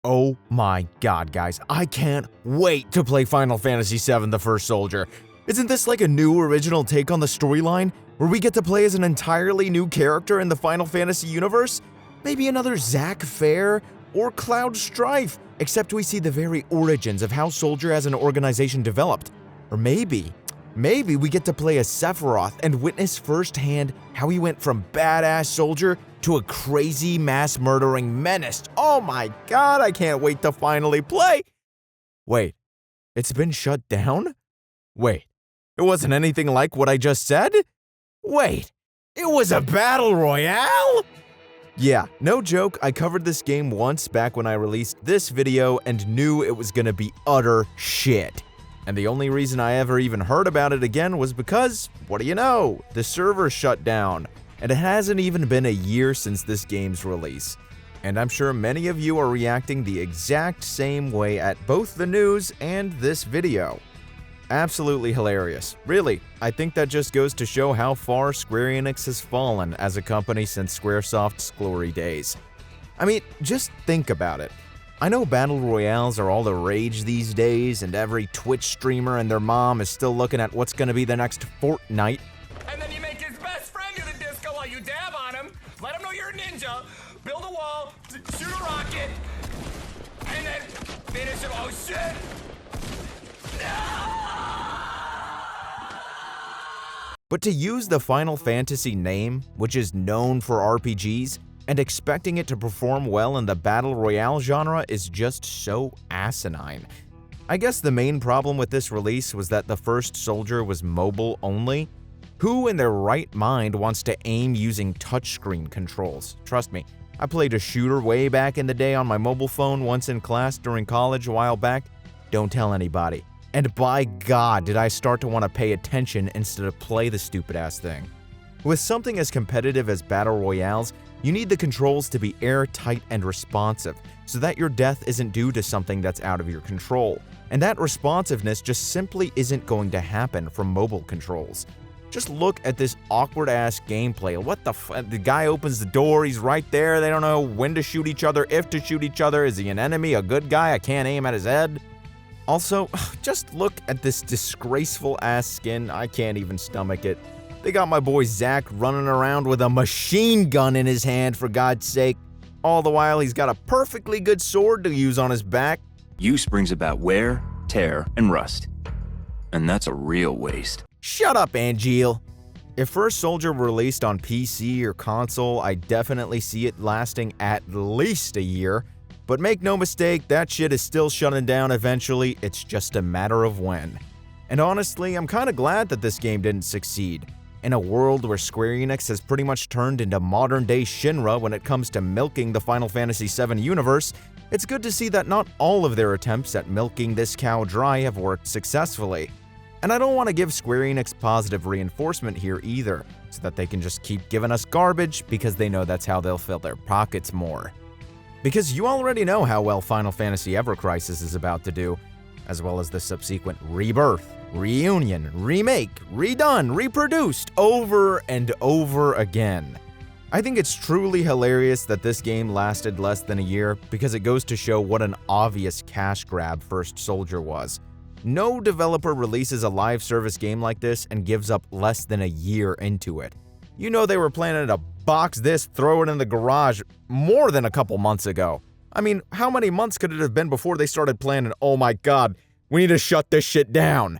Oh my god, guys, I can't wait to play Final Fantasy VII The First Soldier. Isn't this like a new original take on the storyline, where we get to play as an entirely new character in the Final Fantasy universe? Maybe another Zack Fair or Cloud Strife, except we see the very origins of how Soldier as an organization developed. Or maybe we get to play as Sephiroth and witness firsthand how he went from badass soldier to a crazy mass-murdering menace. Oh my god, I can't wait to finally play! Wait, it's been shut down? Wait, it wasn't anything like what I just said? Wait, it was a battle royale? Yeah, no joke, I covered this game once back when I released this video and knew it was gonna be utter shit. And the only reason I ever even heard about it again was because, what do you know, the server shut down. And it hasn't even been a year since this game's release. And I'm sure many of you are reacting the exact same way at both the news and this video. Absolutely hilarious. Really, I think that just goes to show how far Square Enix has fallen as a company since Squaresoft's glory days. I mean, just think about it. I know battle royales are all the rage these days, and every Twitch streamer and their mom is still looking at what's gonna be the next Fortnite. And then you make his best friend do the disco while you dab on him, let him know you're a ninja, build a wall, shoot a rocket, and then finish him. Oh shit! No! But to use the Final Fantasy name, which is known for RPGs, and expecting it to perform well in the battle royale genre is just so asinine. I guess the main problem with this release was that the First Soldier was mobile only. Who in their right mind wants to aim using touchscreen controls? Trust me, I played a shooter way back in the day on my mobile phone once in class during college a while back. Don't tell anybody. And by God, did I start to want to pay attention instead of play the stupid-ass thing. With something as competitive as battle royales, you need the controls to be airtight and responsive, so that your death isn't due to something that's out of your control. And that responsiveness just simply isn't going to happen from mobile controls. Just look at this awkward-ass gameplay. What the the guy opens the door, he's right there, they don't know when to shoot each other, if to shoot each other, is he an enemy, a good guy, I can't aim at his head. Also, just look at this disgraceful-ass skin, I can't even stomach it. They got my boy Zack running around with a machine gun in his hand, for God's sake. All the while, he's got a perfectly good sword to use on his back. Use brings about wear, tear, and rust. And that's a real waste. Shut up, Angeal. If First Soldier were released on PC or console, I definitely see it lasting at least a year. But make no mistake, that shit is still shutting down eventually, it's just a matter of when. And honestly, I'm kinda glad that this game didn't succeed. In a world where Square Enix has pretty much turned into modern-day Shinra when it comes to milking the Final Fantasy VII universe, it's good to see that not all of their attempts at milking this cow dry have worked successfully. And I don't want to give Square Enix positive reinforcement here either, so that they can just keep giving us garbage because they know that's how they'll fill their pockets more. Because you already know how well Final Fantasy Ever Crisis is about to do, as well as the subsequent rebirth, reunion, remake, redone, reproduced over and over again. I think it's truly hilarious that this game lasted less than a year because it goes to show what an obvious cash grab First Soldier was. No developer releases a live service game like this and gives up less than a year into it. You know they were planning to box this, throw it in the garage more than a couple months ago. I mean, how many months could it have been before they started planning, oh my god, we need to shut this shit down?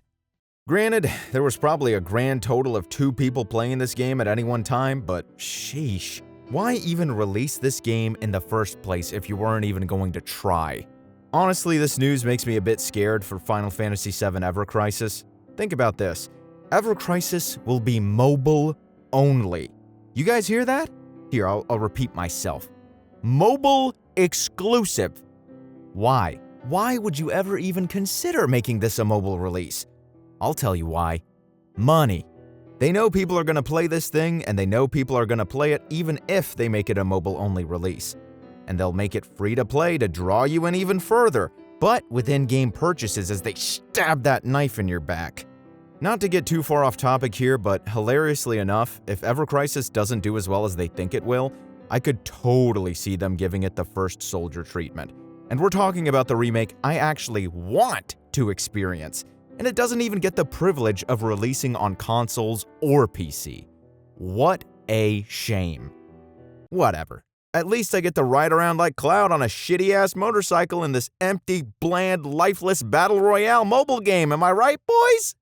Granted, there was probably a grand total of 2 people playing this game at any one time, but sheesh. Why even release this game in the first place if you weren't even going to try? Honestly, this news makes me a bit scared for Final Fantasy VII Ever Crisis. Think about this. Ever Crisis will be mobile only. You guys hear that? Here, I'll repeat myself. Mobile exclusive. Why? Why would you ever even consider making this a mobile release? I'll tell you why. Money. They know people are going to play this thing, and they know people are going to play it even if they make it a mobile-only release. And they'll make it free to play to draw you in even further, but with in-game purchases as they stab that knife in your back. Not to get too far off topic here, but hilariously enough, if Ever Crisis doesn't do as well as they think it will, I could totally see them giving it the First Soldier treatment. And we're talking about the remake I actually want to experience, and it doesn't even get the privilege of releasing on consoles or PC. What a shame. Whatever. At least I get to ride around like Cloud on a shitty-ass motorcycle in this empty, bland, lifeless Battle Royale mobile game, am I right, boys?